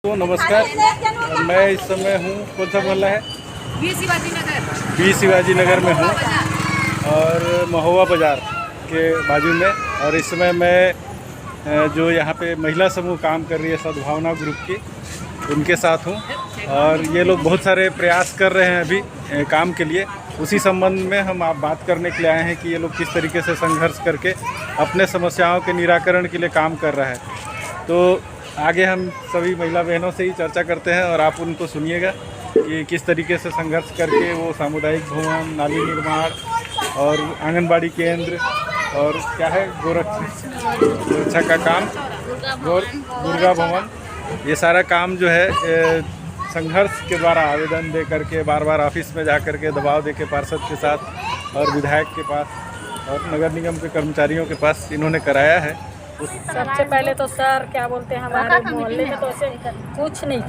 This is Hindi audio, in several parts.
तो नमस्कार, मैं इस समय हूँ, कौन सा मोहल्ला है? बी शिवाजी नगर में हूँ और महुआ बाज़ार के बाजू में। और इस समय मैं जो यहाँ पे महिला समूह काम कर रही है सद्भावना ग्रुप की, उनके साथ हूँ। और ये लोग बहुत सारे प्रयास कर रहे हैं अभी काम के लिए। उसी संबंध में हम आप बात करने के लिए आए हैं कि ये लोग किस तरीके से संघर्ष करके अपने समस्याओं के निराकरण के लिए काम कर रहा है। तो आगे हम सभी महिला बहनों से ही चर्चा करते हैं और आप उनको सुनिएगा कि किस तरीके से संघर्ष करके वो सामुदायिक भवन, नाली निर्माण और आंगनबाड़ी केंद्र और क्या है गोरक्षा का काम, दुर्गा भवन, ये सारा काम जो है संघर्ष के द्वारा आवेदन दे करके बार बार ऑफिस में जा कर के दबाव दे के पार्षद के साथ और विधायक के पास और नगर निगम के कर्मचारियों के पास इन्होंने कराया है। सबसे पहले तो सर क्या बोलते हैं, हमारे मोहल्ले में तो ऐसे कुछ नहीं था।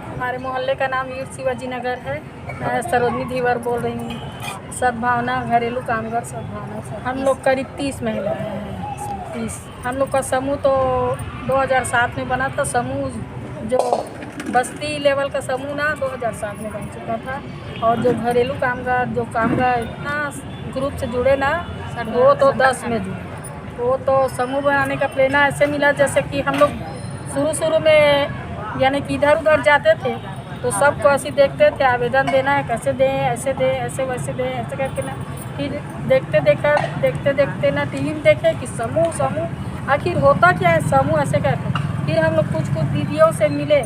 हमारे मोहल्ले का नाम वीर शिवाजी नगर है। मैं सरोजनी धीवर बोल रही हूँ। सद्भावना घरेलू कामगार सद्भावना, हम लोग करीब 30 महिलाएं हैं। 30 हम लोग का समूह तो 2007 में बना था। समूह जो बस्ती लेवल का समूह ना 2007 में बन चुका था। और जो घरेलू कामगार इतना ग्रुप से जुड़े ना, वो तो 10 में जुड़े। वो तो समूह बनाने का प्रेरणा ऐसे मिला जैसे कि हम लोग शुरू में यानी कि इधर उधर जाते थे तो सबको ऐसे देखते थे, आवेदन देना है, कैसे दें, ऐसे दें, ऐसे वैसे दें, ऐसे करके ना। फिर देखते देखते ना टीवी में देखे कि समूह आखिर होता क्या है, समूह ऐसे करके। फिर हम लोग कुछ दीदियों से मिले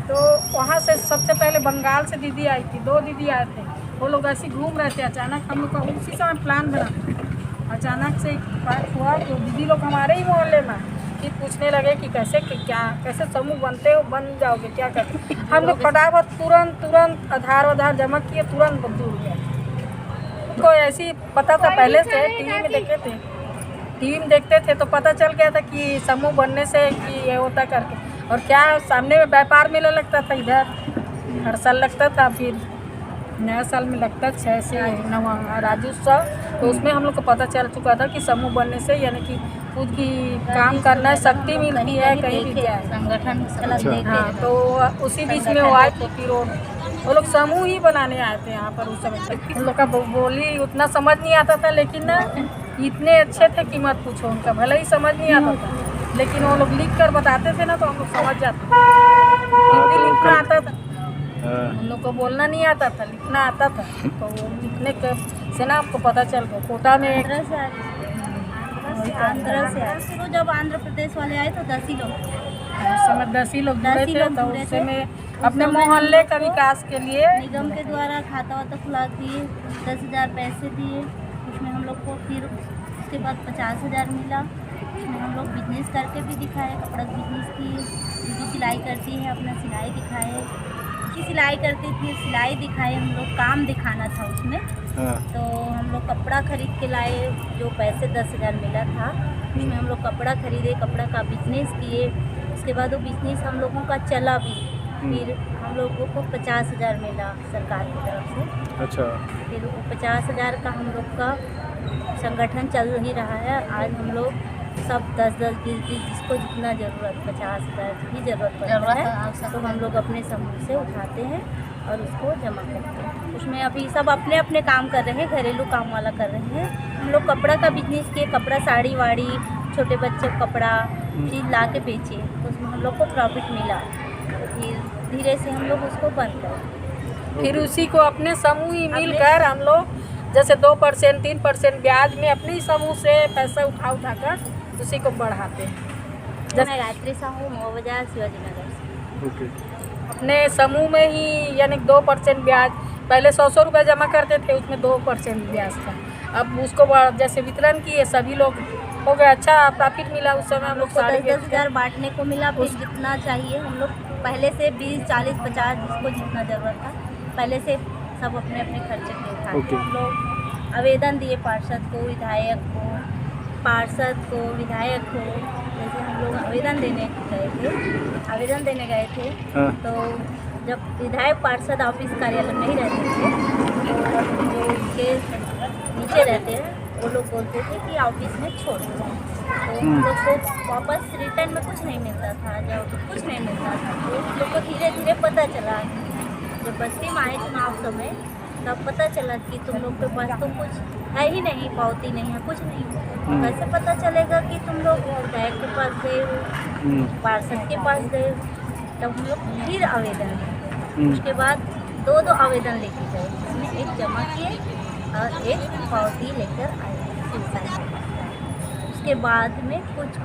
तो वहाँ से सबसे पहले बंगाल से दीदी आई थी, 2 दीदी आए थे। वो लोग ऐसे घूम रहे थे, अचानक हम लोग का उसी समय प्लान बना। अचानक से बात हुआ तो दीदी लोग हमारे ही मोहल्ले में फिर पूछने लगे कि कैसे समूह बनते हो, बन जाओगे, क्या करते। हम लोग फटाफट तुरंत आधार जमा किए, तुरंत बदल गया। उनको ऐसी पता था पहले से, टीवी में देखते थे तो पता चल गया था कि समूह बनने से कि ये होता करके। और क्या सामने में व्यापार मेला लगता था, इधर हर साल लगता था। फिर नया साल में लगता 6 से 9 राज्योत्सव, तो उसमें हम लोग को पता चल चुका था कि समूह बनने से यानी कि खुद की काम करना शक्ति मिलती है, कहीं भी जाए संगठन। हाँ, तो उसी बीच में वो आए थे। फिर वो लोग समूह ही बनाने आए थे यहाँ पर। उस समय उन लोग का बोली उतना समझ नहीं आता था, लेकिन ना इतने अच्छे थे कि मत पूछो। उनका भले ही समझ नहीं आता था, लेकिन वो लोग लिख कर बताते थे ना तो हम लोग समझ जाते थे। हिंदी लिखना आता था, हम लोग को बोलना नहीं आता था, लिखना आता था। तो वो लिखने से ना आपको पता चल गया। कोटा में आंध्र से आए। तो जब आंध्र प्रदेश वाले आए तो 10 ही लोग, उस समय 10 ही लोग जुड़े थे। तो उस समय अपने मोहल्ले का विकास के लिए निगम के द्वारा खाता खुला दिए, 10,000 पैसे दिए। उसमें हम लोग को फिर उसके बाद 50,000 मिला। उसमें हम लोग बिजनेस करके भी दिखाए, कपड़ा बिजनेस किए। दीदी सिलाई करती है, अपना सिलाई दिखाए, सिलाई करती थी, सिलाई दिखाए। हम लोग काम दिखाना था उसमें। तो हम लोग कपड़ा खरीद के लाए, जो पैसे 10,000 मिला था उसमें हम लोग कपड़ा खरीदे, कपड़ा का बिजनेस किए। उसके बाद वो बिजनेस हम लोगों का चला भी। फिर हम लोगों को 50,000 मिला सरकार की तरफ से। अच्छा। फिर वो 50,000 का हम लोग का संगठन चल ही रहा है। आज हम लोग सब 10-10, 20-20 जिसको जितना ज़रूरत, 50,000 की ज़रूरत पड़ता है तो हम लोग अपने समूह से उठाते हैं और उसको जमा करते हैं। उसमें अभी सब अपने अपने काम कर रहे हैं, घरेलू काम वाला कर रहे हैं। हम लोग कपड़ा का बिजनेस किए, कपड़ा साड़ी वाड़ी, छोटे बच्चे कपड़ा चीज़ ला के बेचे, तो उसमें हम लोग को प्रॉफिट मिला। फिर धीरे से हम लोग उसको बंद करें। फिर उसी को अपने समूह ही मिलकर हम लोग जैसे 2%, 3% ब्याज में अपने ही समूह से पैसा उठाकर उसी को बढ़ाते हैं। मैं गायत्री साहू, महुआ बाजार, शिवाजी नगर। अपने समूह में ही यानी 2% ब्याज, पहले 100 रुपये जमा करते थे, उसमें 2% ब्याज था। अब उसको जैसे वितरण किए, सभी लोग हो गए, अच्छा प्रॉफिट मिला। उस समय हम लोग 10,000 बांटने को मिला। फिर जितना चाहिए हम लोग पहले से 20, 40, 50 जिसको जितना ज़रूरत था पहले से सब अपने अपने खर्चे के उठाते। हम लोग आवेदन दिए पार्षद को, विधायक को, जैसे हम लोग आवेदन देने गए थे तो जब विधायक पार्षद ऑफिस कार्यालय में नहीं रहते थे तो जो उसके नीचे रहते हैं वो लोग बोलते थे कि ऑफिस में छोड़ दो, तो हम लोग को वापस रिटर्न में कुछ नहीं मिलता था, जब कुछ नहीं मिलता था तो हम लोग को धीरे धीरे पता चला। जब बस्ती में आए चुनाव समय तब पता चला कि तुम लोग के पास तो कुछ है ही नहीं, पावती नहीं है, कुछ नहीं। कैसे पता चलेगा कि तुम लोग विधायक के पास गए हो, पार्षद के पास गए हो? तब हम लोग फिर आवेदन किए। उसके बाद दो आवेदन लेके गए, उसमें एक जमा किए और एक पावती लेकर आए। उसके बाद में कुछ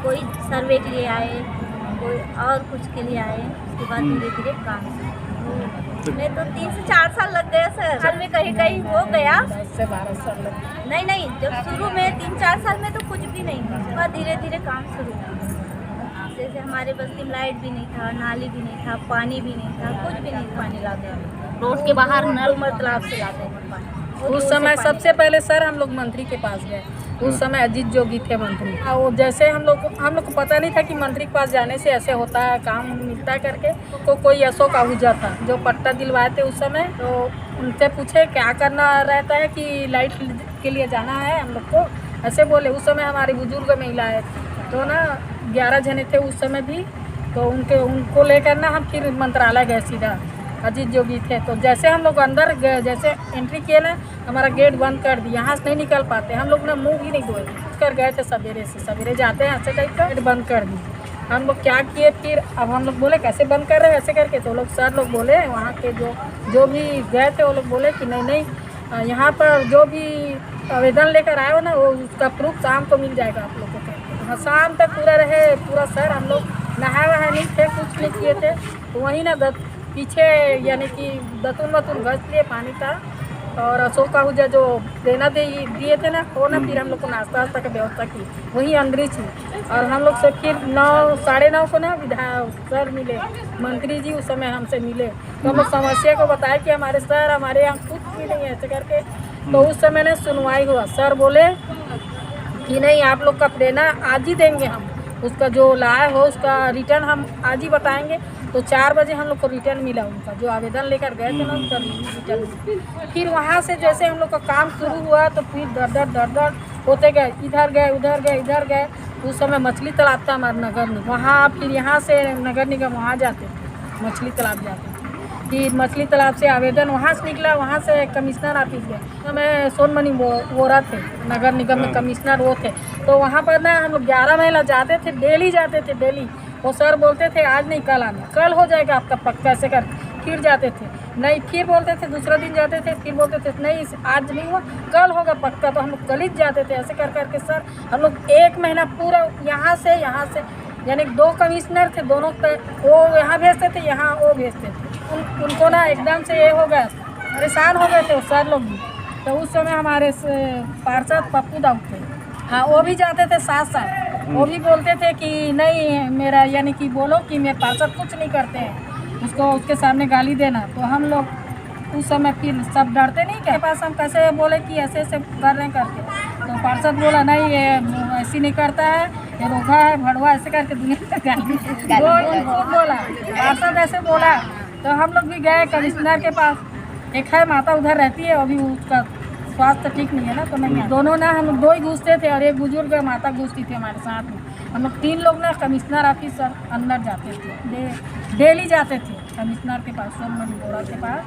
कोई सर्वे के लिए आए, कोई और कुछ के लिए आए। उसके बाद धीरे धीरे काम में तो 3 से 4 साल लग गए सर। साल में कहीं कहीं हो गया, 10 से 12 साल लगे। नहीं, जब शुरू में 3-4 साल में तो कुछ भी नहीं था, उसके बाद धीरे धीरे काम शुरू हुआ। जैसे हमारे बस्ती में लाइट भी नहीं था, नाली भी नहीं था, पानी भी नहीं था, कुछ भी नहीं, पानी लाते रोड के बाहर नल तालाब से लाते हैं पानी। उस समय सबसे पहले सर हम लोग मंत्री के पास गए। उस समय अजीत जोगी थे मंत्री। वो जैसे हम लोग को पता नहीं था कि मंत्री के पास जाने से ऐसे होता है, काम मिलता है करके। तो कोई अशोक आहूजा था जो पट्टा दिलवाए थे उस समय, तो उनसे पूछे क्या करना रहता है कि लाइट के लिए जाना है हम लोग को, ऐसे बोले। उस समय हमारी बुजुर्ग महिलाएं तो ना 11 जने थे उस समय भी, तो उनको लेकर ना हम फिर मंत्रालय गए सीधा। अजीत जोगी थे, तो जैसे हम लोग अंदर गए, जैसे एंट्री किए ना, हमारा गेट बंद कर दिया, यहाँ से नहीं निकल पाते। हम लोग ना मुंह भी नहीं धोए कर गए थे, सवेरे जाते हैं ऐसे टाइप का, गेट बंद कर दी। हम लोग क्या किए फिर, अब हम लोग बोले कैसे बंद कर रहे हैं ऐसे करके, तो लोग सर लोग बोले वहाँ के जो भी गए थे वो लोग बोले कि नहीं यहाँ पर जो भी आवेदन लेकर आए हो ना, वो उसका प्रूफ शाम को मिल जाएगा आप लोगों को। हाँ, शाम तक पूरा रहे पूरा सर। हम लोग नहाए वहाए नहीं थे, कुछ नहीं किए थे, तो वहीं ना पीछे यानी कि दतुन घस लिए पानी का, और अशोक आहूजा जो देना दिए थे ना, वो ना फिर हम लोग को नाश्ता वास्ता की व्यवस्था की वहीं अंदर थी। और हम लोग से फिर 9 साढ़े 9 को ना विधायक सर मिले, मंत्री जी उस समय हमसे मिले, तो हम लोग समस्या को बताया कि हमारे सर हमारे यहाँ कुछ भी नहीं है ऐसे करके। तो उस समय ने सुनवाई हुआ, सर बोले कि नहीं आप लोग का देना आज ही देंगे, हम उसका जो लाए हो उसका रिटर्न हम आज ही बताएंगे। तो 4 बजे हम लोग को रिटर्न मिला, उनका जो आवेदन लेकर गए थे ना उसका रिटर्न। फिर वहाँ से जैसे हम लोग का काम शुरू हुआ तो फिर दर होते गए, इधर गए इधर गए। उस समय मछली तालाब था हमारे नगर निगम, वहाँ फिर यहाँ से नगर निगम वहाँ जाते थे, मछली तालाब जाते थे। फिर मछली तालाब से आवेदन वहाँ से निकला, वहाँ से कमिश्नर ऑफिस गए। तो मैं सोनमणि वोरा थे, नगर निगम में कमिश्नर वो थे। तो वहाँ पर ना हम लोग 11 महिला जाते थे, डेली जाते थे डेली। वो सर बोलते थे आज नहीं कल आना, कल हो जाएगा आपका पक्का ऐसे कर। फिर जाते थे, नहीं फिर बोलते थे दूसरा दिन जाते थे, फिर बोलते थे नहीं आज नहीं हुआ कल होगा पक्का, तो हम लोग कल ही जाते थे ऐसे कर करके। सर हम लोग 1 महीना पूरा यहाँ से यानी 2 कमिश्नर थे, दोनों वो यहाँ भेजते थे, यहाँ वो भेजते थे। उनको ना एकदम से ये हो गया, परेशान हो गए थे सर लोग भी। तो उस समय हमारे पार्षद पप्पू दाऊ थे, हाँ वो भी जाते थे साथ। वो भी बोलते थे कि नहीं मेरा यानी कि बोलो कि मेरे पार्षद कुछ नहीं करते हैं, उसको उसके सामने गाली देना। तो हम लोग उस समय फिर सब डरते नहीं के पास, हम कैसे बोले कि ऐसे कर रहे हैं करके। तो पार्षद बोला नहीं ये ऐसी नहीं करता है, ये रोगा है भड़वा ऐसे करके दुनिया गाली बोला, पार्षद ऐसे बोला। तो हम लोग भी गए कमिश्नर के पास, एक है माता उधर रहती है, अभी उसका स्वास्थ्य ठीक नहीं है ना, तो नहीं दोनों ना हम लोग 2 ही घुसते थे और एक बुजुर्ग माता घुसती थी हमारे साथ में। हम लोग 3 लोग ना कमिश्नर ऑफिस अंदर जाते थे, डेली जाते थे कमिश्नर के पास, सोनमणि वोरा के पास।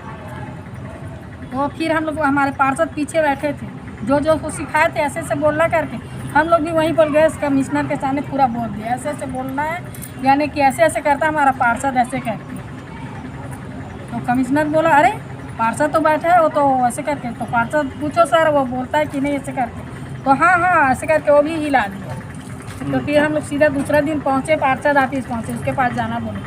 तो फिर हम लोग हमारे पार्षद पीछे बैठे थे, जो उसको सिखाए थे ऐसे बोलना करके, हम लोग भी वहीं पर गए कमिश्नर के सामने पूरा बोल दिया ऐसे बोलना है, यानी कि ऐसे करता हमारा पार्षद ऐसे करके। तो कमिश्नर बोला अरे पार्षद तो बैठा है वो तो ऐसे करके। तो पार्षद पूछो सर, वो बोलता है कि नहीं ऐसे करके। तो हाँ ऐसे करके वो भी हिला दिया। तो फिर हम लोग सीधा दूसरा दिन पहुँचे, पार्षद ऑफिस पहुँचे, उसके पास जाना बोले।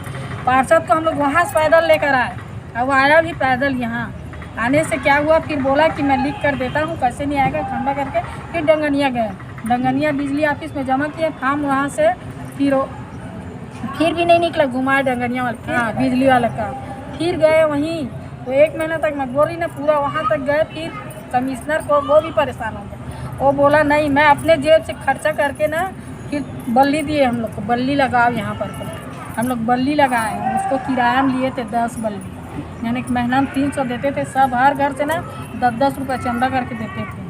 पार्षद को हम लोग वहाँ से पैदल लेकर आए, और वो आया भी पैदल। यहाँ आने से क्या हुआ, फिर बोला कि मैं लिख कर देता हूँ, कैसे नहीं आएगा ठंडा करके। फिर डंगनिया गए, डंगनिया बिजली ऑफिस में जमा किए फॉर्म, वहाँ से फिर भी नहीं निकला, घुमाए डंगनिया वाले, हाँ बिजली वाले का। फिर गए वहीं, तो 1 महीना तक मैं बोली ना पूरा वहाँ तक गए। फिर कमिश्नर को वो भी परेशान हो गया, वो बोला नहीं मैं अपने जेब से खर्चा करके ना, फिर बल्ली दिए हम लोग को, बल्ली लगाओ यहाँ पर। हम लोग बल्ली लगाए, उसको किराया में लिए थे 10 बल्ली, यानी कि महीना में 300 देते थे सब, हर घर से ना 10-10 रुपये चंदा करके देते थे।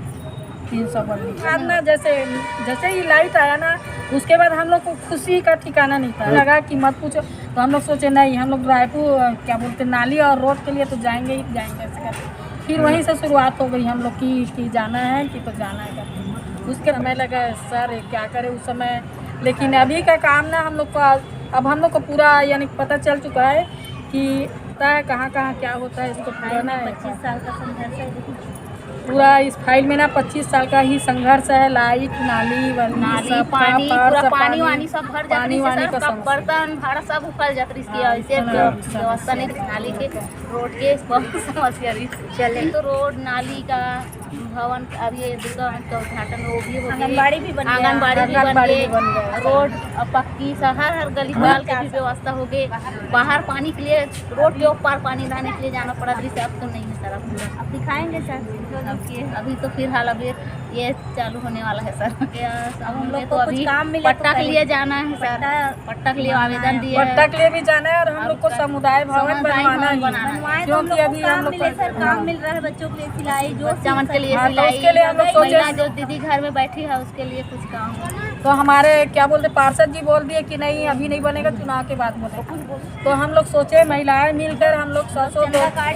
300 बल्ली। बाद ना जैसे ही लाइट आया ना, उसके बाद हम लोग को खुशी का ठिकाना नहीं था। लगा कि मत पूछो, तो हम लोग सोचे नहीं, हम लोग रायपुर क्या बोलते नाली और रोड के लिए तो जाएंगे ही जाएंगे ऐसे करके। फिर वहीं से शुरुआत हो गई हम लोग की जाना है कि तो जाना है करके। उसके समय लगा सर क्या करें उस समय, लेकिन अभी का काम ना हम लोग का अब हम लोग को पूरा यानी पता चल चुका है कि कहाँ क्या होता है। इसको पूरा 25 साल का संघर्ष है। पूरा इस फाइल में ना 25 साल का ही संघर्ष है। लाइट नाली पानी पूरा पानी वानी सब भर जाती है सर, सब बर्तन भाड़ा सब उखड़ जाती है। ऐसे व्यवस्था नहीं थी नाली के, रोड के बहुत समस्या रही। चले तो रोड नाली का भवन अब ये दुकान का उद्घाटन वो भी हो गया, आंगनबाड़ी भी बन गई, रोड पक्की हर गली पाल की भी व्यवस्था हो गई। बाहर पानी के लिए रोड के ऊपर पानी लाने के लिए जाना पड़ा, दृश्य अब तो नहीं है सर। अब दिखाएंगे सर, अभी तो फिलहाल अभी ये चालू होने वाला है सर। अब हम लोग को अभी पट्टा के लिए जाना है सर, पट्टा के लिए आवेदन दिए, पट्टा के लिए भी जाना है और हम लोग को समुदाय भवन बनवाना है, क्योंकि अभी हम लोग सर काम मिल रहा है बच्चों के लिए सिलाई, जो बच्चों के लिए सिलाई, उसके लिए हम लोग सोचे जो दीदी घर में बैठी है उसके लिए कुछ काम। तो हमारे क्या बोलते पार्षद जी बोल दिए कि नहीं अभी नहीं बनेगा, चुनाव के बाद बनेगा। तो हम लोग सोचे महिलाएं मिलकर हम लोग 100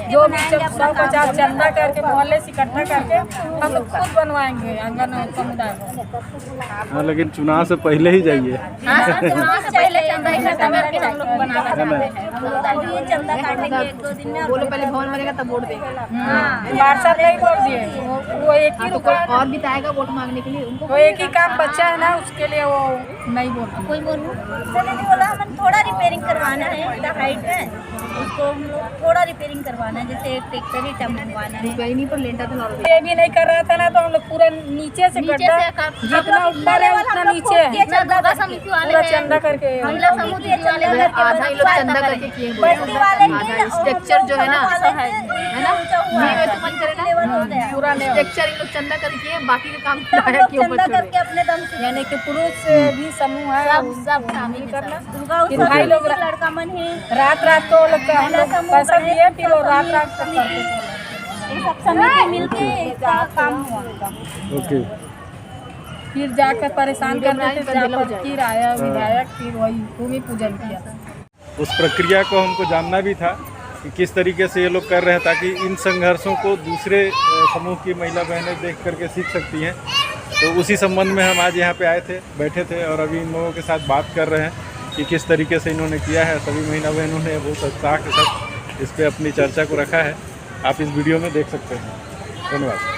जो भी 150 चंदा करके मोहल्ले से इकट्ठा करके हम लोग खुद बनवाएंगे आंगन समुदाय को। हाँ, लेकिन चुनाव से पहले ही जाइए। चंदा इकट्ठा करके हम लोग बनाना चाहते हैं। चंदा काटने के 1-2 दिन में बोलो, पहले भवन बनेगा तब वोट देंगे। पार्षद नहीं वोट दिए, वो एक ही दुकान और भी आएगा वोट मांगने के लिए, उनको वो एक ही काम बच्चा है ना, उसके लिए वो नहीं बोलता। कोई बोला हमें थोड़ा रिपेयरिंग करवाना है, हाइट है उसको हम लोग थोड़ा रिपेयरिंग करवाना है, जैसे ट्रैक्टर ही टमवाना है। रिपेयरिंग पर लेंटर तो ये भी नहीं कर रहा था ना, तो हम लोग पूरा नीचे से गड्ढा जितना ऊपर है उतना नीचे है, दुर्गा समिति वाले पूरा चंदा करके महिला समिति वाले आधा ही लोग चंदा करके किए हुए हैं। स्ट्रक्चर जो है ना पूरा स्ट्रक्चर इन लोग चंदा करके बाकी के काम चंदा करके अपने दम से, यानी कि पुरुष भी समूह है सब शामिल करना। भाई लोग लड़का मन है, रात को लोग हम लोग पैसा दिए, फिर वो रात करते सब समिति मिलके काम हुआ। ओके, फिर जाकर परेशान करते थे, फिर आया विधायक, फिर वही भूमि पूजन किया। उस प्रक्रिया को हमको जानना भी था कि किस तरीके से ये लोग कर रहे हैं, ताकि इन संघर्षों को दूसरे समूह की महिला बहनें देख करके सीख सकती हैं। तो उसी संबंध में हम आज यहाँ पे आए थे, बैठे थे और अभी इन लोगों के साथ बात कर रहे हैं कि किस तरीके से इन्होंने किया है। सभी महिला बहनों ने बहुत उत्साह के साथ इस पर अपनी चर्चा को रखा है, आप इस वीडियो में देख सकते हैं। धन्यवाद।